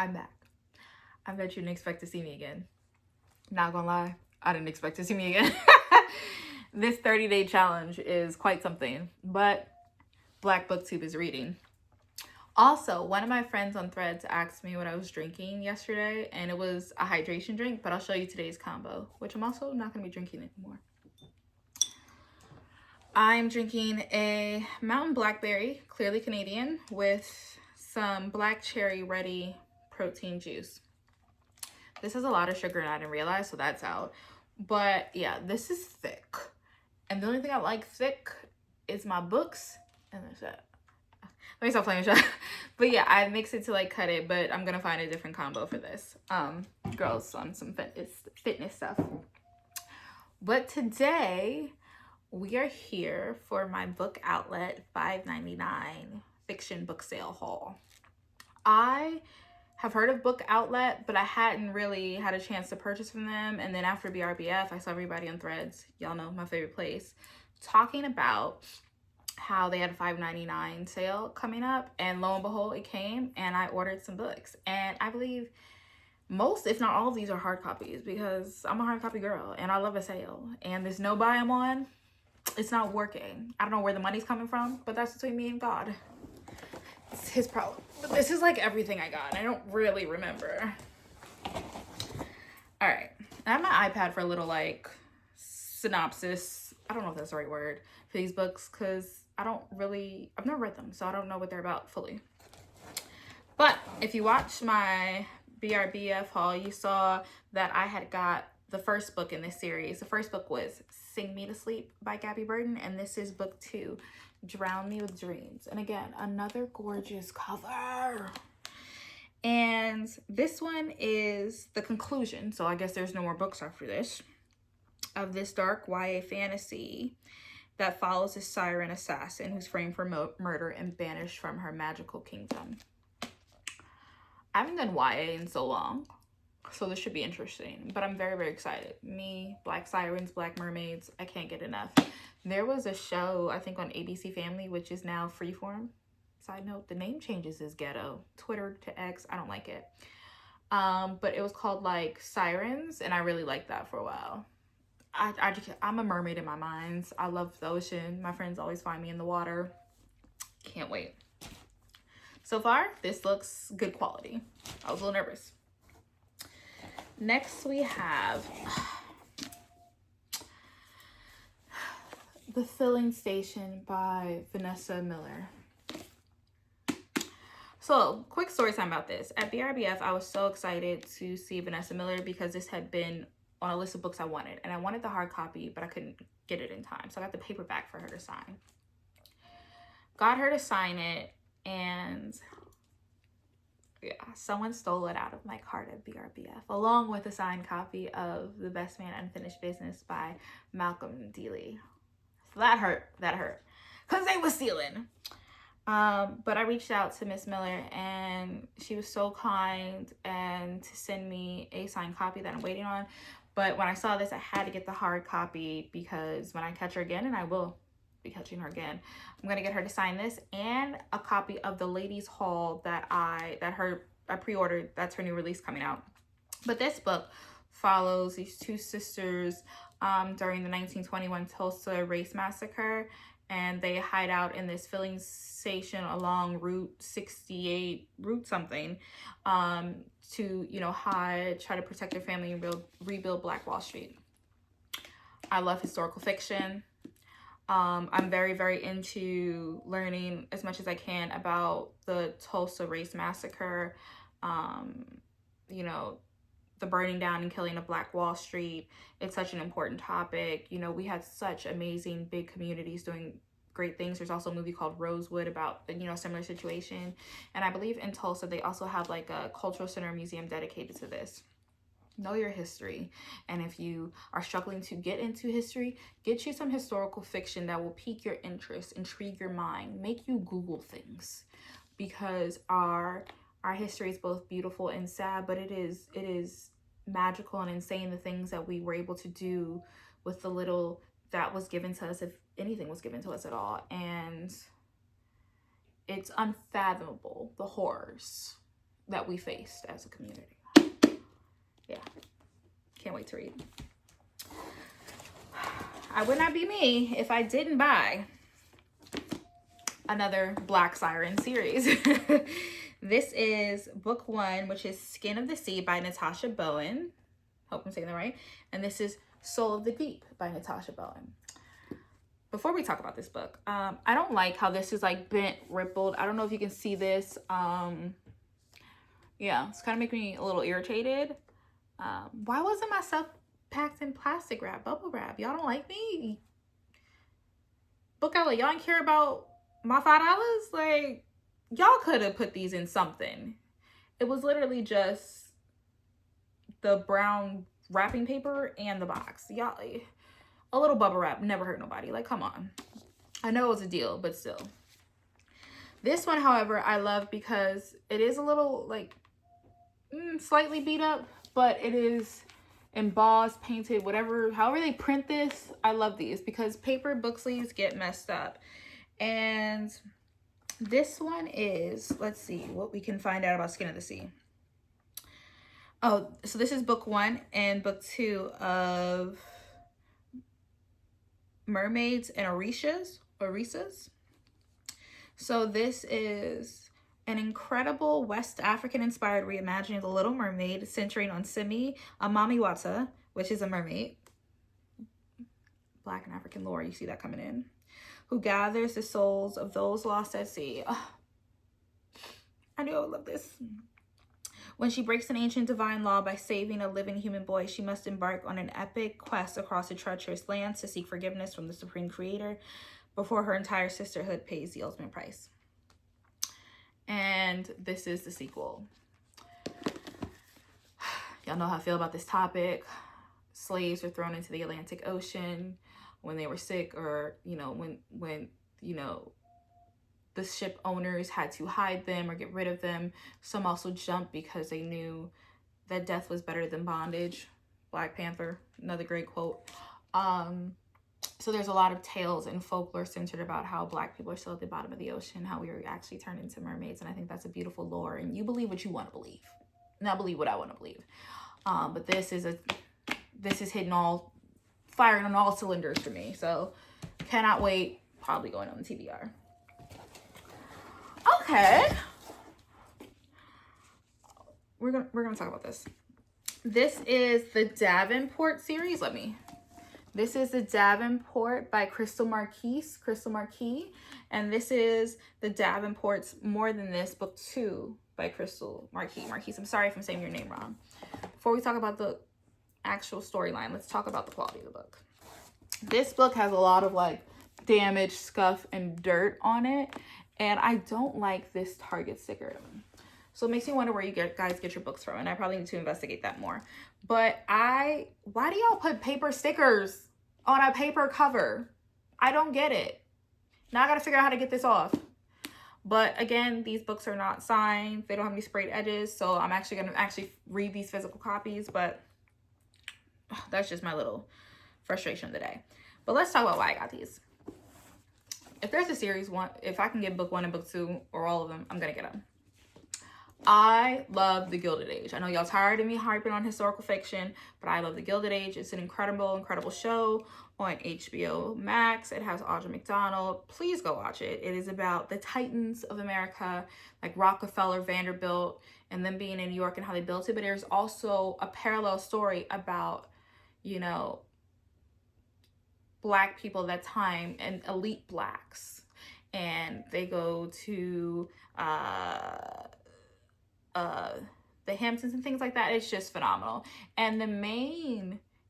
I'm back. I bet you didn't expect to see me again. Not gonna lie, I didn't expect to see me again. This 30-day challenge is quite something, but Black BookTube is reading. Also, one of my friends on Threads asked me what I was drinking yesterday, and it was a hydration drink, but I'll show you today's combo, which I'm also not gonna be drinking anymore. I'm drinking a Mountain Blackberry, clearly Canadian, with some black cherry ready protein juice. This has a lot of sugar and I didn't realize, so that's out. But yeah, this is thick. And the only thing I like thick is my books and that's it. Let me stop playing with you. But yeah, I mix it to like cut it, but I'm gonna find a different combo for this. Girls on some fitness stuff. But today we are here for my book outlet $5.99 fiction book sale haul. I have heard of Book Outlet, but I hadn't really had a chance to purchase from them. And then after BRBF, I saw everybody on Threads, y'all know my favorite place, talking about how they had a $5.99 sale coming up. And lo and behold, it came and I ordered some books. And I believe most, if not all of these are hard copies because I'm a hard copy girl and I love a sale. And there's no buy 'em on. It's not working. I don't know where the money's coming from, but that's between me and God. It's his problem. But this is like everything I got. I don't really remember. All right. I have my iPad for a little like synopsis. I don't know if that's the right word for these books because I've never read them, so I don't know what they're about fully. But if you watch my BRBF haul, you saw that I had got the first book in this series. The first book was Sing Me to Sleep by Gabby Burton, and this is book 2, Drown Me with Dreams. And again, another gorgeous cover. And this one is the conclusion, so I guess there's no more books after this, of this dark YA fantasy that follows a siren assassin who's framed for murder and banished from her magical kingdom. I haven't done YA in so long, so this should be interesting, but I'm very, very excited. Me, Black Sirens, Black Mermaids, I can't get enough. There was a show, I think on ABC Family, which is now Freeform. Side note, the name changes is ghetto. Twitter to X, I don't like it. But it was called like Sirens, and I really liked that for a while. I'm a mermaid in my mind. I love the ocean. My friends always find me in the water. Can't wait. So far, this looks good quality. I was a little nervous. Next, we have The Filling Station by Vanessa Miller. So, quick story time about this. At BRBF, I was so excited to see Vanessa Miller because this had been on a list of books I wanted. And I wanted the hard copy, but I couldn't get it in time. So I got the paperback for her to sign. Got her to sign it, and yeah, someone stole it out of my cart at BRBF, along with a signed copy of The Best Man Unfinished Business by Malcolm Dealey. So that hurt, because they was stealing. But I reached out to Miss Miller, and she was so kind and to send me a signed copy that I'm waiting on. But when I saw this, I had to get the hard copy because when I catch her again, and I will be catching her again, I'm gonna get her to sign this and a copy of the Ladies Haul that I pre-ordered. That's her new release coming out. But this book follows these two sisters during the 1921 Tulsa race massacre, and they hide out in this filling station along Route 68, Route something, to, you know, hide, try to protect their family and rebuild Black Wall Street. I love historical fiction. I'm very, very into learning as much as I can about the Tulsa race massacre, you know, the burning down and killing of Black Wall Street. It's such an important topic. You know, we had such amazing big communities doing great things. There's also a movie called Rosewood about, you know, a similar situation. And I believe in Tulsa, they also have like a cultural center museum dedicated to this. Know your history. And if you are struggling to get into history, get you some historical fiction that will pique your interest, intrigue your mind, make you Google things, because our history is both beautiful and sad, but it is magical and insane, the things that we were able to do with the little that was given to us, if anything was given to us at all. And it's unfathomable, the horrors that we faced as a community. Yeah, can't wait to read. I would not be me if I didn't buy another Black Siren series. This is book 1, which is Skin of the Sea by Natasha Bowen. Hope I'm saying that right. And this is Soul of the Deep by Natasha Bowen. Before we talk about this book, I don't like how this is like bent, rippled. I don't know if you can see this. Yeah, it's kind of making me a little irritated. Why wasn't my stuff packed in plastic wrap, bubble wrap? Y'all don't like me? Bookhaul, y'all don't care about my $5? Like, y'all could have put these in something. It was literally just the brown wrapping paper and the box. Y'all, a little bubble wrap never hurt nobody. Like, come on. I know it was a deal, but still. This one, however, I love because it is a little, like, slightly beat up, but it is embossed, painted, whatever, however they print this. I love these because paper book sleeves get messed up. And this one is, let's see what we can find out about Skin of the Sea. Oh, so this is book 1 and book 2 of Mermaids and Orishas. So this is an incredible West African-inspired reimagining of The Little Mermaid, centering on Simi Amamiwata, which is a mermaid. Black and African lore, you see that coming in. Who gathers the souls of those lost at sea. Oh, I knew I would love this. When she breaks an ancient divine law by saving a living human boy, she must embark on an epic quest across a treacherous land to seek forgiveness from the Supreme Creator before her entire sisterhood pays the ultimate price. And this is the sequel. Y'all know how I feel about this topic. Slaves were thrown into the Atlantic Ocean when they were sick, or, you know, when you know, the ship owners had to hide them or get rid of them. Some also jumped because they knew that death was better than bondage. Black Panther, another great quote. So there's a lot of tales and folklore centered about how Black people are still at the bottom of the ocean, how we were actually turned into mermaids. And I think that's a beautiful lore. And you believe what you want to believe. And I believe what I want to believe. But this is firing on all cylinders for me. So cannot wait. Probably going on the TBR. Okay. We're gonna talk about this. This is the Davenport series. This is the Davenport by Crystal Marquis. And this is the Davenport's More Than This, book 2 by Crystal Marquis. I'm sorry if I'm saying your name wrong. Before we talk about the actual storyline, let's talk about the quality of the book. This book has a lot of like damage, scuff, and dirt on it. And I don't like this Target sticker. So it makes me wonder where you guys get your books from. And I probably need to investigate that more. But why do y'all put paper stickers on a paper cover? I don't get it. Now I got to figure out how to get this off. But again, these books are not signed. They don't have any sprayed edges. So I'm actually going to read these physical copies. But that's just my little frustration of the day. But let's talk about why I got these. If there's a series one, if I can get book 1 and book 2 or all of them, I'm going to get them. I love The Gilded Age. I know y'all tired of me harping on historical fiction, but I love The Gilded Age. It's an incredible show on HBO Max. It has Audra McDonald. Please go watch it. It is about the titans of America, like Rockefeller, Vanderbilt, and them being in New York and how they built it. But there's also a parallel story about, you know, Black people at that time and elite Blacks. And they go to the Hamptons and things like that. It's just phenomenal. And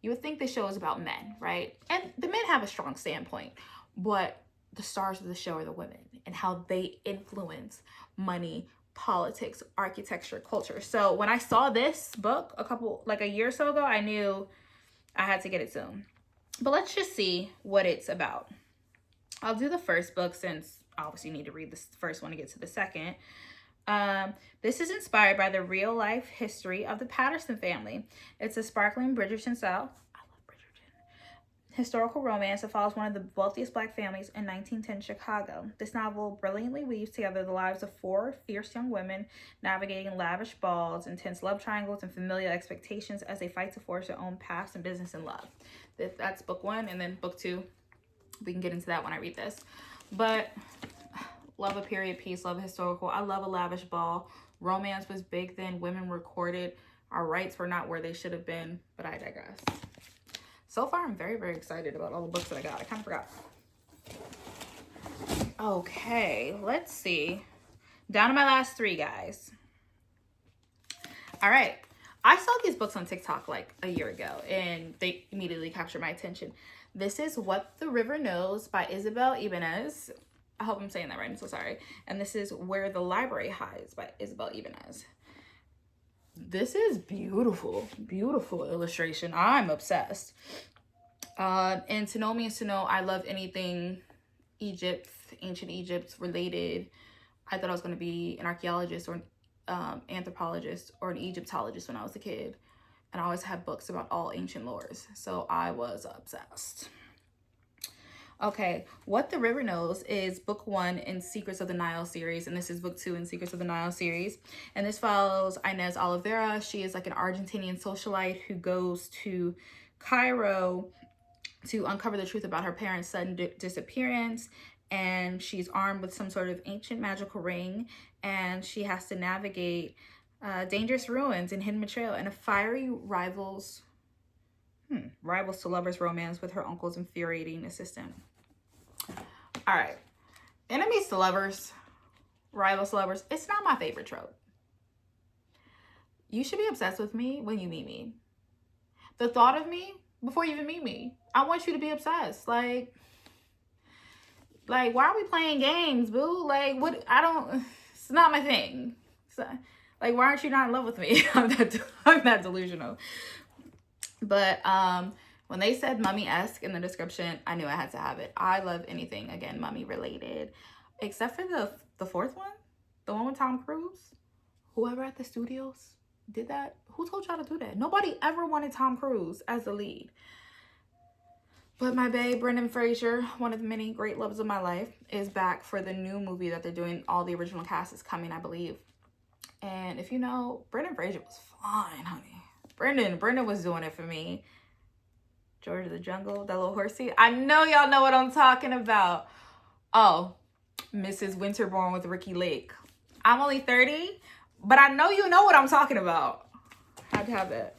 you would think the show is about men, right? And the men have a strong standpoint, but the stars of the show are the women and how they influence money, politics, architecture, culture. So when I saw this book a year or so ago, I knew I had to get it soon. But let's just see what it's about. I'll do the first book since obviously you need to read the first one to get to the second. This is inspired by the real life history of the Patterson family. It's a sparkling Bridgerton style. I love Bridgerton. historical romance that follows one of the wealthiest Black families in 1910 Chicago. This novel brilliantly weaves together the lives of four fierce young women navigating lavish balls, intense love triangles, and familial expectations as they fight to forge their own paths in business and love. That's book one, and then book two, we can get into that when I read this. But love a period piece, love a historical. I love a lavish ball. Romance was big then. Women were courted. Our rights were not where they should have been, but I digress. So far, I'm very, very excited about all the books that I got. I kind of forgot. Okay, let's see. Down to my last three, guys. All right. I saw these books on TikTok like a year ago, and they immediately captured my attention. This is What the River Knows by Isabel Ibanez. I hope I'm saying that right. I'm so sorry. And this is Where the Library Hides by Isabel Ibanez. This is beautiful, beautiful illustration. I'm obsessed. And to know me is to know I love anything Egypt, ancient Egypt related. I thought I was going to be an archaeologist or an anthropologist or an Egyptologist when I was a kid. And I always had books about all ancient lores. So I was obsessed. Okay, What the River Knows is book one in Secrets of the Nile series, and this is book two in Secrets of the Nile series. And this follows Inez Oliveira. She is like an Argentinian socialite who goes to Cairo to uncover the truth about her parents' sudden disappearance. And she's armed with some sort of ancient magical ring, and she has to navigate dangerous ruins and hidden betrayal and a fiery rivals to lovers romance with her uncle's infuriating assistant. All right, enemies to lovers, rivals to lovers. It's not my favorite trope. You should be obsessed with me when you meet me. The thought of me before you even meet me. I want you to be obsessed. Like why are we playing games, boo? Like, what? It's not my thing. So, like, why aren't you not in love with me? I'm that delusional. But when they said mummy-esque in the description, I knew I had to have it. I love anything, again, mummy related. Except for the fourth one, the one with Tom Cruise. Whoever at the studios did that, who told y'all to do that? Nobody ever wanted Tom Cruise as the lead. But my babe, Brendan Fraser, one of the many great loves of my life, is back for the new movie that they're doing. All the original cast is coming, I believe. And if you know, Brendan Fraser was fine, honey. Brendan was doing it for me. George of the Jungle, that little horsey. I know y'all know what I'm talking about. Oh, Mrs. Winterbourne with Ricky Lake. I'm only 30, but I know you know what I'm talking about. Had to have it.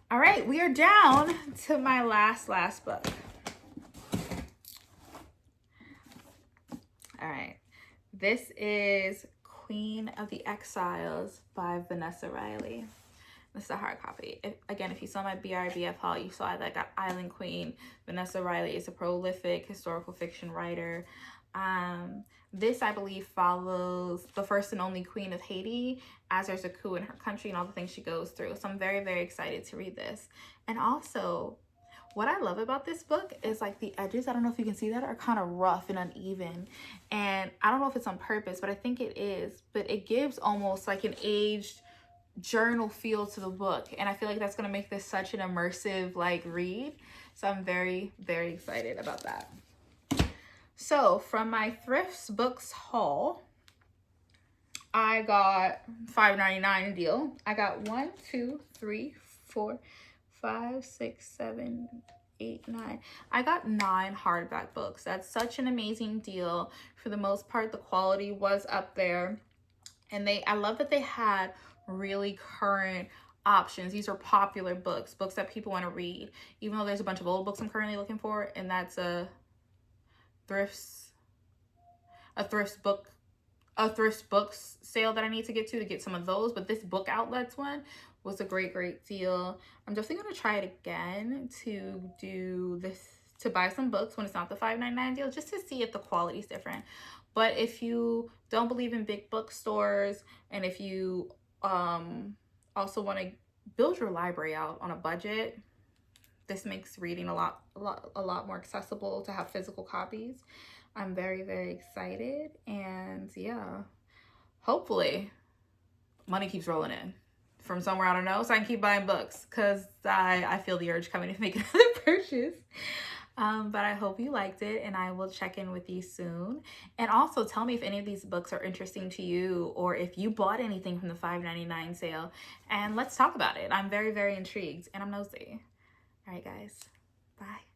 All right, we are down to my last book. All right, this is Queen of the Exiles by Vanessa Riley. This is a hard copy. If you saw my BRBF haul, you saw that I got Island Queen. Vanessa Riley is a prolific historical fiction writer. This, I believe, follows the first and only queen of Haiti as there's a coup in her country and all the things she goes through. So I'm very, very excited to read this. And also, what I love about this book is like the edges, I don't know if you can see that, are kind of rough and uneven. And I don't know if it's on purpose, but I think it is. But it gives almost like an aged journal feel to the book. And I feel like that's going to make this such an immersive like read. So I'm very, very excited about that. So from my Thrifts Books haul, I got $5.99 deal. I got 1, 2, 3, 4, 5, 6, 7, 8, 9. I got 9 hardback books. That's such an amazing deal. For the most part, the quality was up there. And I love that they had really current options. These are popular books that people want to read. Even though there's a bunch of old books I'm currently looking for, and that's a thrifts books sale that I need to get some of those. But this Book Outlets one was a great deal. I'm definitely gonna try it again to do this, to buy some books when it's not the $5.99 deal, just to see if the quality is different. But if you don't believe in big bookstores, and if you also want to build your library out on a budget, this makes reading a lot more accessible to have physical copies. I'm very, very excited. And yeah, hopefully money keeps rolling in. from somewhere I don't know, so I can keep buying books, because I feel the urge coming to make another purchase. But I hope you liked it, and I will check in with you soon. And also tell me if any of these books are interesting to you, or if you bought anything from the $5.99 sale, and let's talk about it. I'm very, very intrigued, and I'm nosy. All right, guys. Bye.